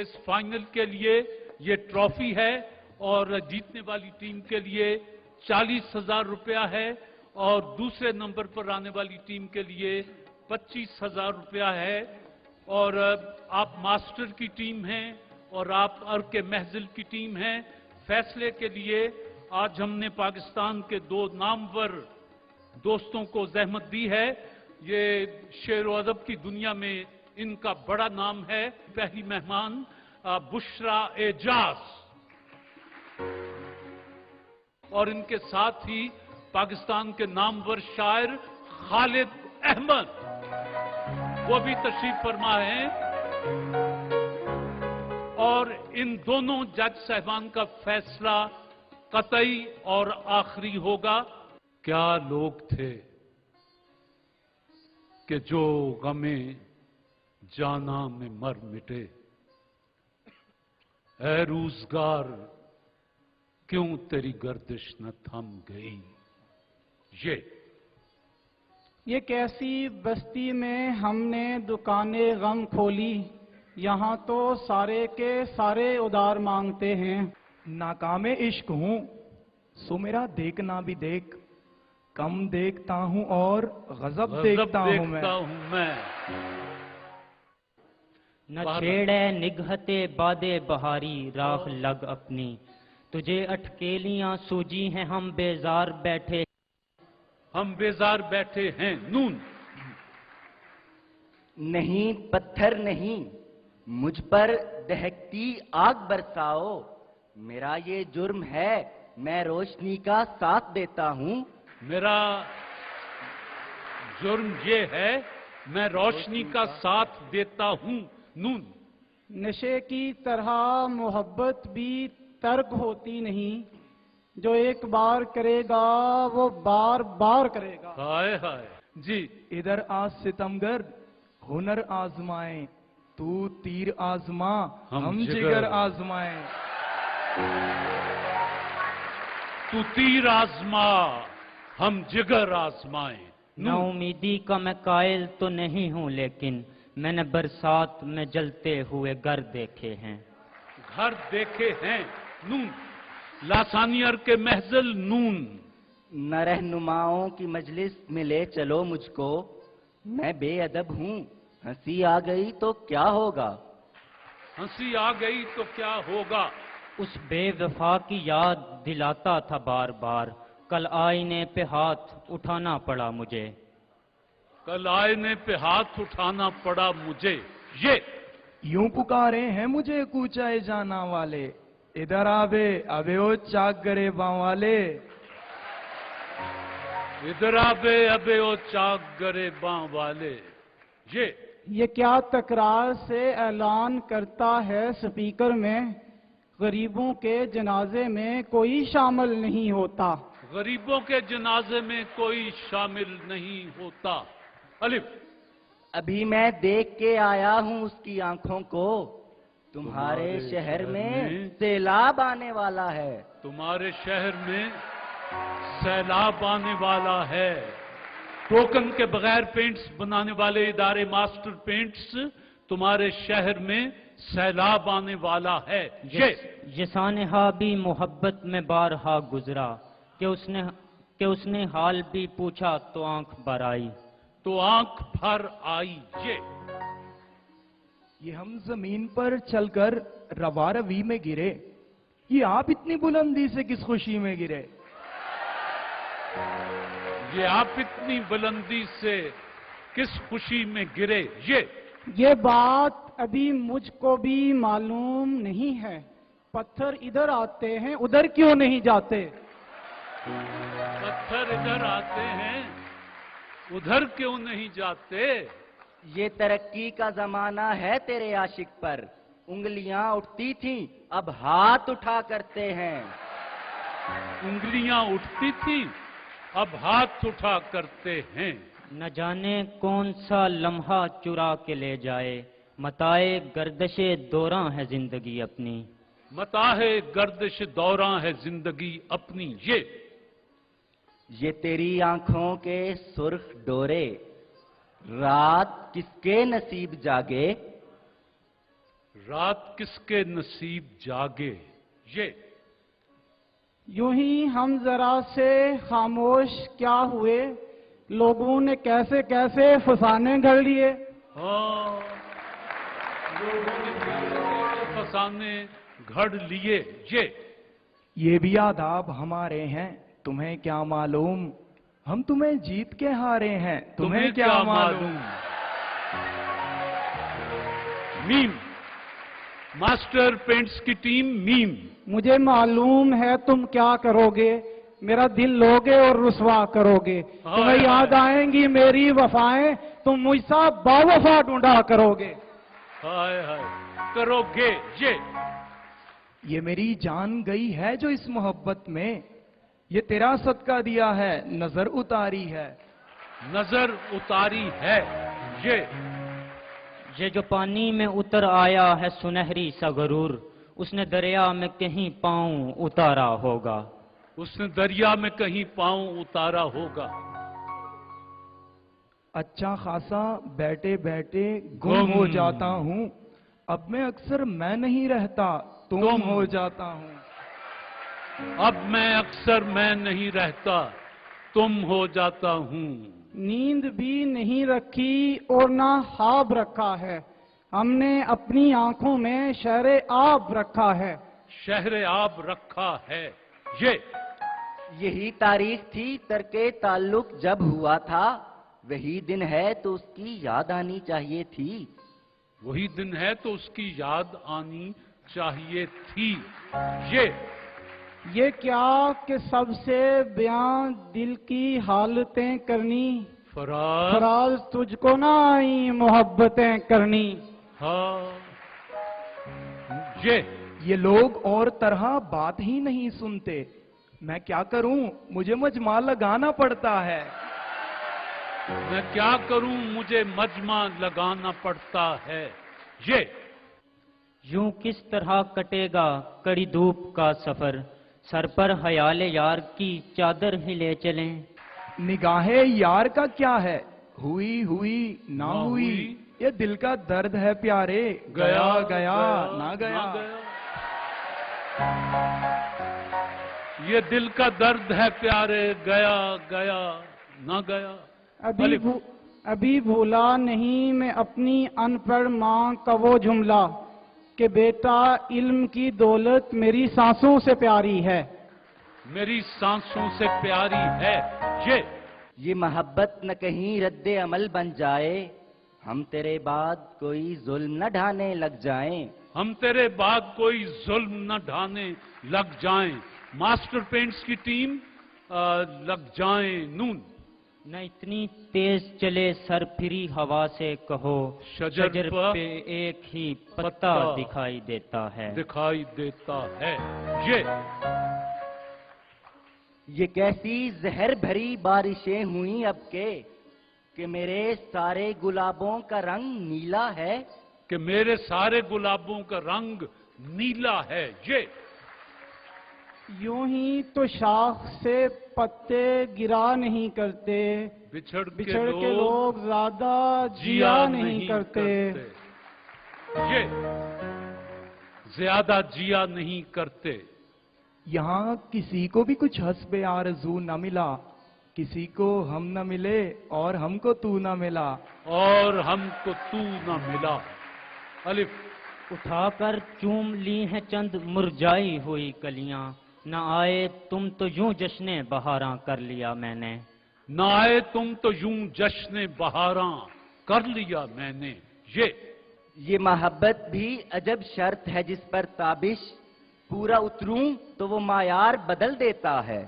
इस फाइनल के लिए ये ट्रॉफी है और जीतने वाली टीम के लिए 40,000 रुपया है और दूसरे नंबर पर आने वाली टीम के लिए 25,000 रुपया है। और आप मास्टर की टीम हैं और आप अर्क महजिल की टीम हैं। फैसले के लिए आज हमने पाकिस्तान के 2 नामवर दोस्तों को जहमत दी है। ये शेर व अदब की दुनिया में इनका बड़ा नाम है। पहली मेहमान बुशरा एजाज और इनके साथ ही पाकिस्तान के नामवर शायर खालिद अहमद, वो भी तशरीफ फरमा हैं। और इन दोनों जज साहिबान का फैसला कतई और आखिरी होगा। क्या लोग थे कि जो गमे जाना में मर मिटे, ऐ रोजगार क्यों तेरी गर्दिश न थम गई। ये कैसी बस्ती में हमने दुकानें गम खोली, यहाँ तो सारे के सारे उधार मांगते हैं। नाकामे इश्क हूँ सो मेरा देखना भी देख, कम देखता हूँ और गजब देखता हूँ मैं। न छेड़े निगहते बादे बहारी राह लग अपनी, तुझे अटकेलियां सूझी हैं हम बेजार बैठे। हम बेजार बैठे हैं। नून नहीं पत्थर नहीं, मुझ पर दहकती आग बरसाओ, मेरा ये जुर्म है मैं रोशनी का साथ देता हूँ। मेरा जुर्म ये है मैं रोशनी का साथ देता हूँ। नून नशे की तरह मोहब्बत भी तर्क होती नहीं, जो एक बार करेगा वो बार बार करेगा। हाय हाय जी। इधर आज सितमगर हुनर आजमाए, तू तीर आजमा हम जिगर आजमाए। तू तीर आजमा हम जिगर आजमाए। ना उम्मीदी का मैं कायल तो नहीं हूँ, लेकिन मैंने बरसात में जलते हुए घर देखे हैं। घर देखे हैं। नून लासानियर के महजिल। नून न रहनुमाओं की मजलिस में ले चलो मुझको, मैं बेअदब हूँ, हंसी आ गई तो क्या होगा। हंसी आ गई तो क्या होगा। उस बेवफा की याद दिलाता था बार बार, कल आईने पे हाथ उठाना पड़ा मुझे। कल आईने पे हाथ उठाना पड़ा मुझे। ये यूं पुकारे हैं मुझे कूचाए जाना वाले, इधर आवे अबे ओ चाक गरे बां वाले। इधर आवे अबे ओ चाक गरे बां वाले। ये क्या तकरार से ऐलान करता है स्पीकर में, गरीबों के जनाजे में कोई शामिल नहीं होता। गरीबों के जनाजे में कोई शामिल नहीं होता। अलिफ अभी मैं देख के आया हूँ उसकी आंखों को, तुम्हारे शहर में सैलाब आने वाला है। तुम्हारे शहर में सैलाब आने वाला है। टोकन के बगैर पेंट्स बनाने वाले इदारे मास्टर पेंट्स, तुम्हारे शहर में सैलाब आने वाला है। ये सानहा भी मोहब्बत में बारहा गुजरा, कि उसने हाल भी पूछा तो आंख भर आई। तो आंख भर आई। ये हम जमीन पर चलकर रवा रवी में गिरे, ये आप इतनी बुलंदी से किस खुशी में गिरे। ये आप इतनी बुलंदी से किस खुशी में गिरे। ये बात अभी मुझको भी मालूम नहीं है, पत्थर इधर आते हैं उधर क्यों नहीं जाते। पत्थर इधर आते हैं उधर क्यों नहीं जाते। ये तरक्की का जमाना है तेरे आशिक पर, उंगलियां उठती थीं अब हाथ उठा करते हैं। उंगलियां उठती थी अब हाथ उठा करते हैं। न जाने कौन सा लम्हा चुरा के ले जाए, मताए गर्दशे दौरां है जिंदगी अपनी। मताहे गर्दिश दौरां है जिंदगी अपनी। ये तेरी आंखों के सुर्ख डोरे, रात किसके नसीब जागे। रात किसके नसीब जागे, ये यूं ही हम जरा से खामोश क्या हुए, लोगों ने कैसे कैसे फसाने घड़ लिए। हाँ, लोगों ने कैसे फसाने घड़ लिए, ये भी आदाब हमारे हैं, तुम्हें क्या मालूम, हम तुम्हें जीत के हारे हैं, तुम्हें क्या मालूम। मीम, मास्टर पेंट्स की टीम मीम। मुझे मालूम है तुम क्या करोगे, मेरा दिल लोगे और रुसवा करोगे। तुम्हें याद आएंगी मेरी वफाएं, तुम मुझसा बावफा ढूंढा करोगे। हाय हाय करोगे, ये मेरी जान गई है जो इस मोहब्बत में, ये तेरा सदका दिया है, नजर उतारी है, नजर उतारी है, ये जो पानी में उतर आया है सुनहरी सा गरूर, उसने दरिया में कहीं पांव उतारा होगा, उसने दरिया में कहीं पांव उतारा होगा। अच्छा खासा बैठे बैठे गुम हो जाता हूँ, अब मैं अक्सर मैं नहीं रहता, तुम हो जाता हूँ। अब मैं अक्सर मैं नहीं रहता, तुम हो जाता हूँ। नींद भी नहीं रखी और ना ख्वाब रखा है, हमने अपनी आंखों में शहरे आब रखा है, शहरे आब रखा है, यही तारीख थी तरके ताल्लुक जब हुआ था, वही दिन है तो उसकी याद आनी चाहिए थी, वही दिन है तो उसकी याद आनी चाहिए थी, ये क्या कि सबसे बयां दिल की हालतें करनी, फराज फराज तुझको ना आई मोहब्बतें करनी। हाँ, ये लोग और तरह बात ही नहीं सुनते, मैं क्या करूं, मुझे मजमा लगाना पड़ता है, मैं क्या करूं, मुझे मजमा लगाना पड़ता है, यूं किस तरह कटेगा कड़ी धूप का सफर, सर पर हयाले यार की चादर ही ले चलें। निगाहे यार का क्या है, हुई हुई ना हुई, ये दिल का दर्द है प्यारे, गया गया ना गया। ये दिल का दर्द है प्यारे, गया गया ना गया। अभी भूला नहीं मैं अपनी अनपढ़ माँ का वो जुमला, कि बेटा इल्म की दौलत मेरी सांसों से प्यारी है, मेरी सांसों से प्यारी है, ये मोहब्बत न कहीं रद्दे अमल बन जाए, हम तेरे बाद कोई जुल्म न ढाने लग जाएं, हम तेरे बाद कोई जुल्म न ढाने लग जाएं। मास्टर पेंट्स की टीम लग जाएं नून। न इतनी तेज चले सर फिरी हवा से कहो, शजर पे एक ही पत्ता दिखाई देता है, दिखाई देता है, ये कैसी जहर भरी बारिशें हुई अब के, कि मेरे सारे गुलाबों का रंग नीला है, कि मेरे सारे गुलाबों का रंग नीला है, यूं ही तो शाख से पत्ते गिरा नहीं करते, बिछड़ के लोग ज्यादा जिया नहीं करते, ज्यादा जिया नहीं करते। यहाँ किसी को भी कुछ हस्बे आरज़ू न मिला, किसी को हम न मिले और हमको तू न मिला, और हमको तू न मिला। अलिफ, उठाकर चूम ली हैं चंद मुरझाई हुई कलियां, न आए तुम तो यूं जश्ने बहारां कर लिया मैंने, न आए तुम तो यूं जश्ने बहारां कर लिया मैंने, ये मोहब्बत भी अजब शर्त है जिस पर ताबिश, पूरा उतरूं तो वो मायार बदल देता है,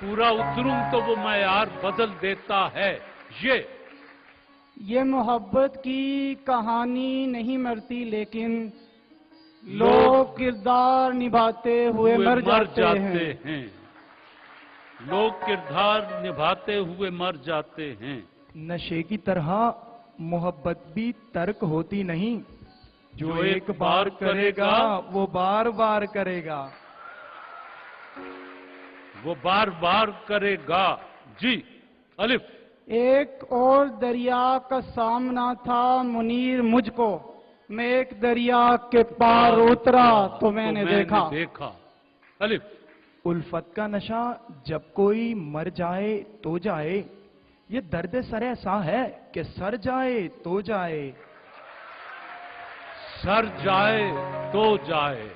पूरा उतरूं तो वो मायार बदल देता है, ये मोहब्बत की कहानी नहीं मरती, लेकिन लोग किरदार निभाते हुए मर जाते हैं। लोग किरदार निभाते हुए मर जाते हैं। नशे की तरह मोहब्बत भी तर्क होती नहीं, जो एक बार करेगा वो बार बार करेगा, वो बार बार करेगा। जी, अलिफ, एक और दरिया का सामना था मुनीर मुझको, मैं एक दरिया के पार उतरा तो मैंने देखा। अलिफ। उल्फत का नशा जब कोई मर जाए तो जाए, ये दर्द सर ऐसा है कि सर जाए तो जाए। सर जाए तो जाए।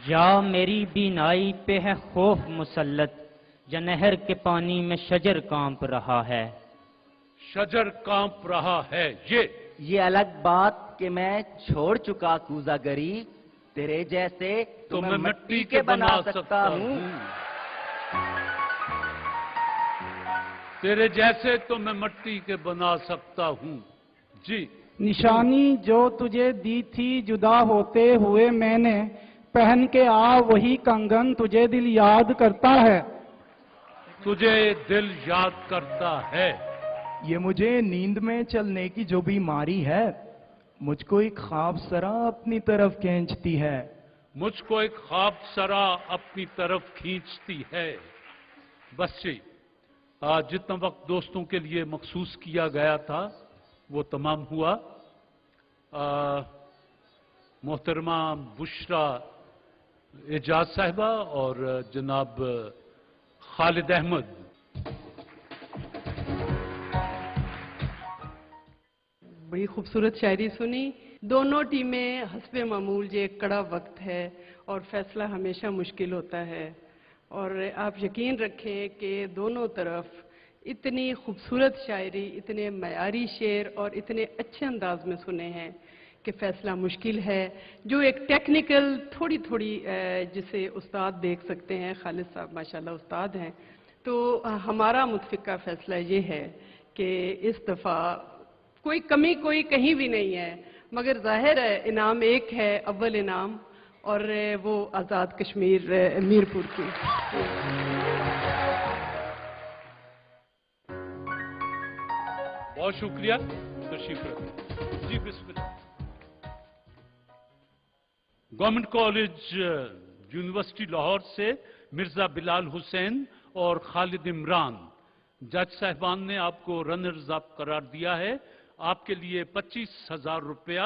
या मेरी बीनाई पे है खौफ मुसल्लत, या नहर के पानी में शजर कांप रहा है। शजर कांप रहा है। ये अलग बात कि मैं छोड़ चुका कूजागरी, तेरे जैसे तो मैं मिट्टी के बना सकता हूँ। तेरे जैसे तो मैं मिट्टी के बना सकता हूँ। जी। निशानी जो तुझे दी थी जुदा होते हुए मैंने, पहन के आ वही कंगन तुझे दिल याद करता है। तुझे दिल याद करता है। ये मुझे नींद में चलने की जो बीमारी है, मुझको एक ख्वाब सरा अपनी तरफ खींचती है। मुझको एक ख्वाब सरा अपनी तरफ खींचती है। बस जी, जितना वक्त दोस्तों के लिए मखसूस किया गया था वो तमाम हुआ। मोहतरमा बुशरा एजाज साहिबा और जनाब खालिद अहमद। बड़ी खूबसूरत शायरी सुनी। दोनों टीमें हस्बे मामूल जे कड़ा वक्त है और फैसला हमेशा मुश्किल होता है, और आप यकीन रखें कि दोनों तरफ इतनी खूबसूरत शायरी, इतने मयारी शेर और इतने अच्छे अंदाज में सुने हैं कि फैसला मुश्किल है। जो एक टेक्निकल थोड़ी थोड़ी जिसे उस्ताद देख सकते हैं, खालिद साहब माशाल्लाह उस्ताद हैं, तो हमारा मुतफिका फैसला ये है कि इस दफ़ा कोई कमी कोई कहीं भी नहीं है, मगर जाहिर है इनाम एक है, अव्वल इनाम, और वो आज़ाद कश्मीर मीरपुर की। बहुत शुक्रिया। तशरीफ रखें जी। बिस्मिल्लाह। गवर्नमेंट कॉलेज यूनिवर्सिटी लाहौर से मिर्जा बिलाल हुसैन और खालिद इमरान, जज साहिबान ने आपको रनर्स अप करार दिया है। आपके लिए 25,000 रुपया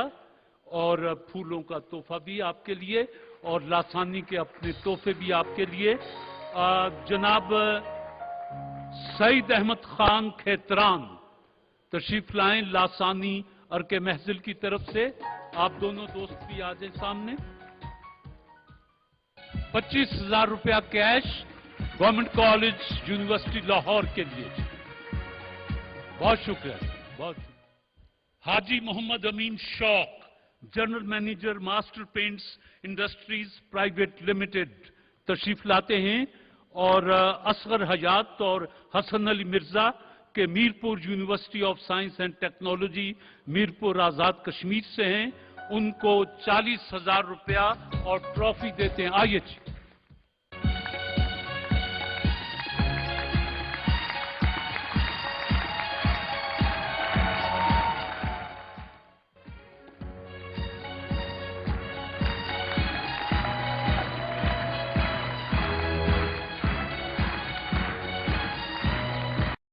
और फूलों का तोहफा भी आपके लिए, और लासानी के अपने तोहफे भी आपके लिए। जनाब सईद अहमद खान खेतरान तशरीफ लाएं लासानी अर्के महजिल की तरफ से। आप दोनों दोस्त भी आ जाए सामने। 25,000 रुपया cash government college university Lahore के लिए। बहुत शुक्रिया, बहुत शुक्रिया। हाजी मोहम्मद अमीन शौक, general manager master paints industries private limited तशरीफ लाते हैं, और असगर हयात और हसन अली मिर्जा के Mirpur university of science and technology Mirpur Azad Kashmir से हैं। उनको 40,000 रुपया और ट्रॉफी देते हैं। आइए जी।